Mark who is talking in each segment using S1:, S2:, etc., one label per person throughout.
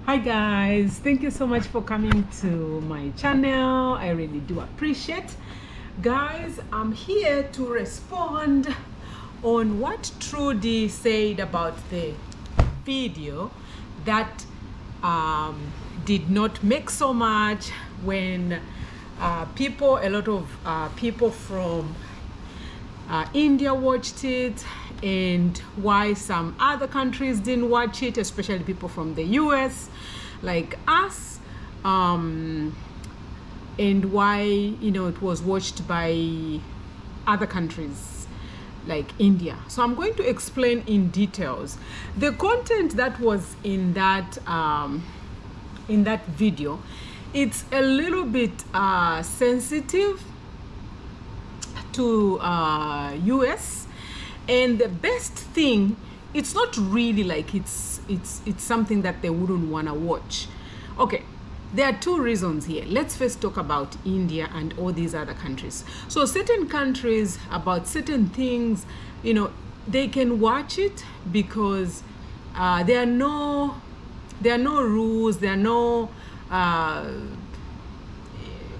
S1: Hi guys, thank you so much for coming to my channel. I really do appreciate. Guys, I'm here to respond on what Trudy said about the video that did not make so much when a lot of people from India watched it, and why some other countries didn't watch it, especially people from the US like us, and why it was watched by other countries like India. So I'm going to explain in details the content that was in that video. It's a little bit sensitive to US, and the best thing, it's not really like it's something that they wouldn't want to watch. Okay, there are two reasons here. Let's first talk about India and all these other countries. So certain countries, about certain things, they can watch it because there are no rules, there are no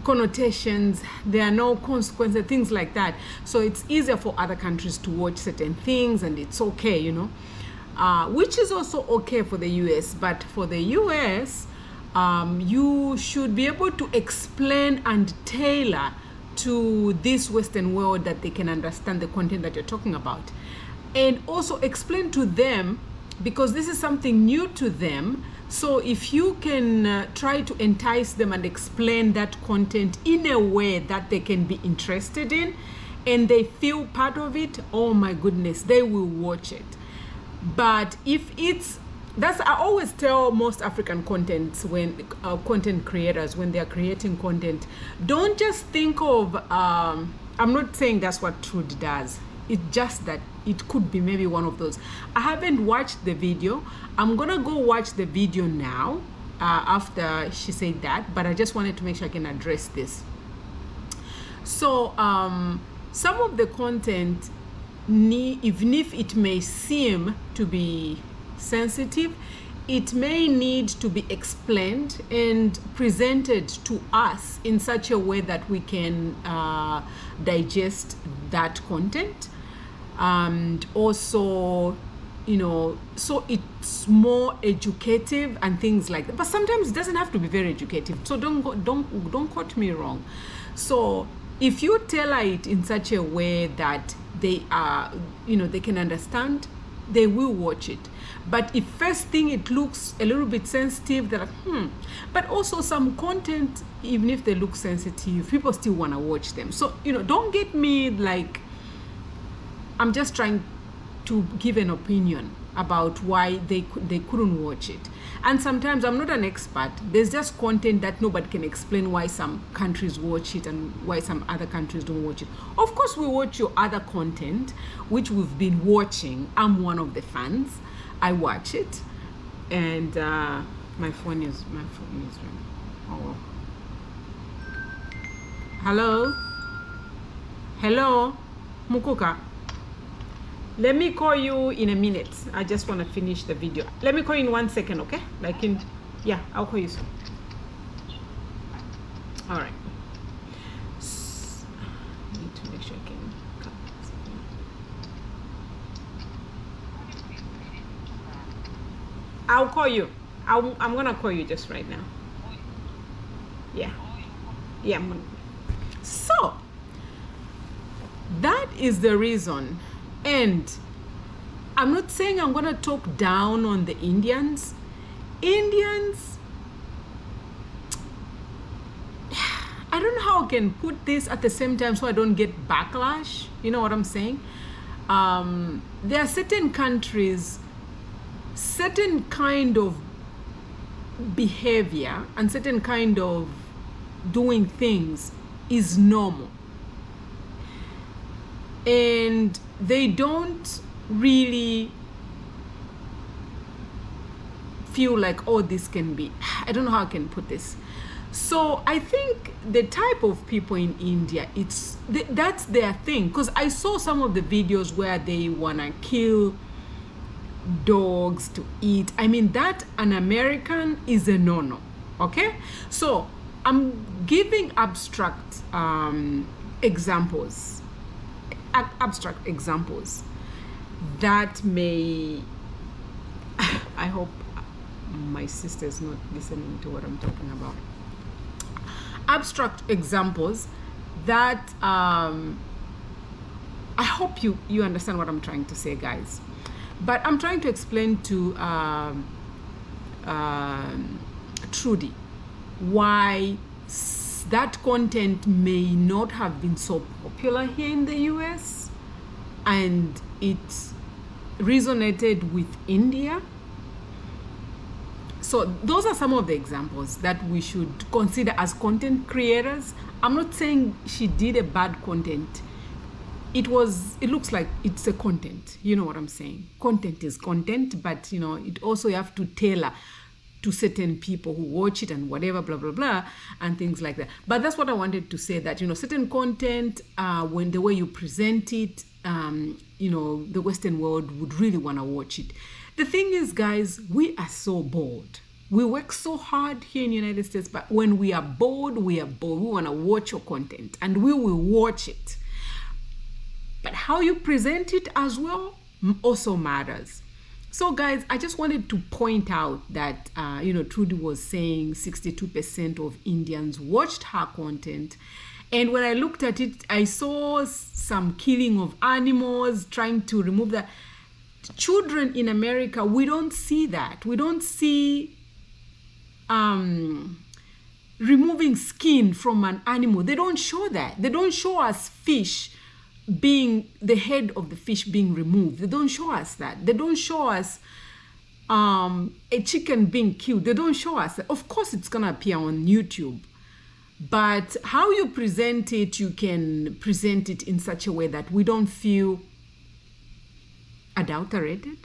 S1: connotations, there are no consequences, things like that. So it's easier for other countries to watch certain things, and it's okay, which is also okay for the US. But for the US, you should be able to explain and tailor to this Western world that they can understand the content that you're talking about, and also explain to them, because this is something new to them. So if you can try to entice them and explain that content in a way that they can be interested in and they feel part of it, oh my goodness, they will watch it. But if I always tell most African content creators, when they're creating content, don't just think of, I'm not saying that's what Trudy does. It's just that it could be maybe one of those. I haven't watched the video. I'm gonna go watch the video now after she said that, but I just wanted to make sure I can address this. So some of the content, even if it may seem to be sensitive, it may need to be explained and presented to us in such a way that we can digest that content. And also, so it's more educative and things like that. But sometimes it doesn't have to be very educative. So don't quote me wrong. So if you tailor it in such a way that they are, they can understand, they will watch it. But if first thing it looks a little bit sensitive, they're like, But also some content, even if they look sensitive, people still want to watch them. So, don't get me like, I'm just trying to give an opinion about why they couldn't watch it. And sometimes I'm not an expert. There's just content that nobody can explain why some countries watch it and why some other countries don't watch it. Of course, we watch your other content, which we've been watching. I'm one of the fans. I watch it, and my phone is ringing. Oh, hello, Mukuka. Let me call you in a minute. I just want to finish the video. Let me call you in 1 second, okay? I'll call you soon. All right. I need to make sure I can cut this. I'll call you. I'm gonna call you just right now. Yeah. So that is the reason. And I'm not saying I'm going to talk down on the Indians. I don't know how I can put this at the same time so I don't get backlash. You know what I'm saying? There are certain countries, certain kind of behavior and certain kind of doing things is normal. And they don't really feel like, oh, this can be, I don't know how I can put this. So I think the type of people in India, that's their thing. Because I saw some of the videos where they want to kill dogs to eat. I mean, that an American is a no-no. Okay, so I'm giving abstract examples that may I hope my sister's not listening to what I'm talking about. Abstract examples that I hope you understand what I'm trying to say, guys. But I'm trying to explain to Trudy why that content may not have been so popular here in the US, and it resonated with India. So those are some of the examples that we should consider as content creators. I'm not saying she did a bad content. It looks like it's a content. You know what I'm saying? Content is content, but you know, it also you have to tailor to certain people who watch it and whatever, blah, blah, blah, and things like that. But that's what I wanted to say, that, you know, certain content, when the way you present it, you know, the Western world would really want to watch it. The thing is, guys, we are so bored. We work so hard here in the United States, but when we are bored, we are bored. We want to watch your content, and we will watch it. But how you present it as well also matters. So guys, I just wanted to point out that, you know, Trudy was saying 62% of Indians watched her content. And when I looked at it, I saw some killing of animals, trying to remove that. Children in America, we don't see that. We don't see removing skin from an animal. They don't show that. They don't show us fish being, the head of the fish being removed. They don't show us that. They don't show us a chicken being killed. They don't show us that. Of course, it's gonna appear on YouTube, but how you present it, you can present it in such a way that we don't feel adulterated.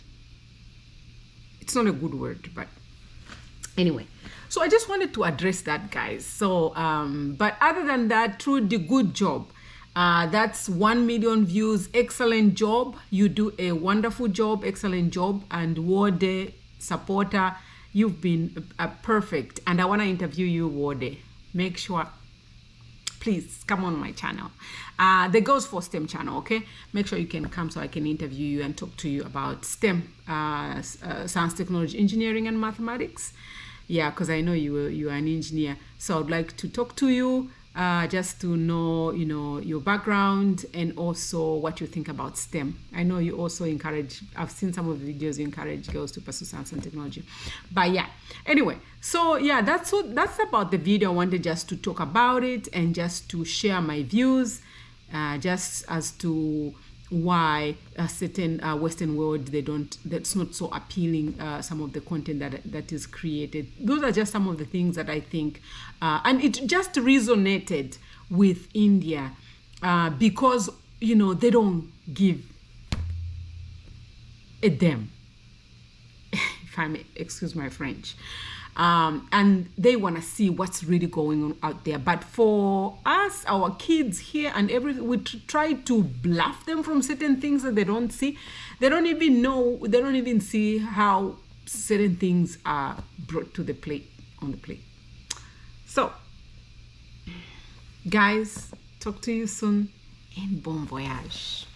S1: It's not a good word, but anyway. So I just wanted to address that, guys. So, but other than that, Trudy, good job. That's 1 million views. Excellent job. You do a wonderful job. Excellent job. And Wode supporter, you've been perfect. And I want to interview you, Wode. Make sure, please come on my channel. The Girls for STEM channel, okay? Make sure you can come so I can interview you and talk to you about STEM, science, technology, engineering, and mathematics. Yeah, because I know you are an engineer. So I'd like to talk to you. Just to know, you know, your background and also what you think about STEM. I know you also encourage, I've seen some of the videos you encourage girls to pursue science and technology. But yeah, anyway, so yeah, that's about the video. I wanted just to talk about it and just to share my views, just as to why a certain Western world, that's not so appealing, some of the content that is created. Those are just some of the things that I think, and it just resonated with India, because, you know, they don't give a damn, if I may excuse my French. And they want to see what's really going on out there. But for us, our kids here and everything, we try to bluff them from certain things that they don't see. They don't even know, they don't even see how certain things are brought to the plate, on the plate. So, guys, talk to you soon and bon voyage.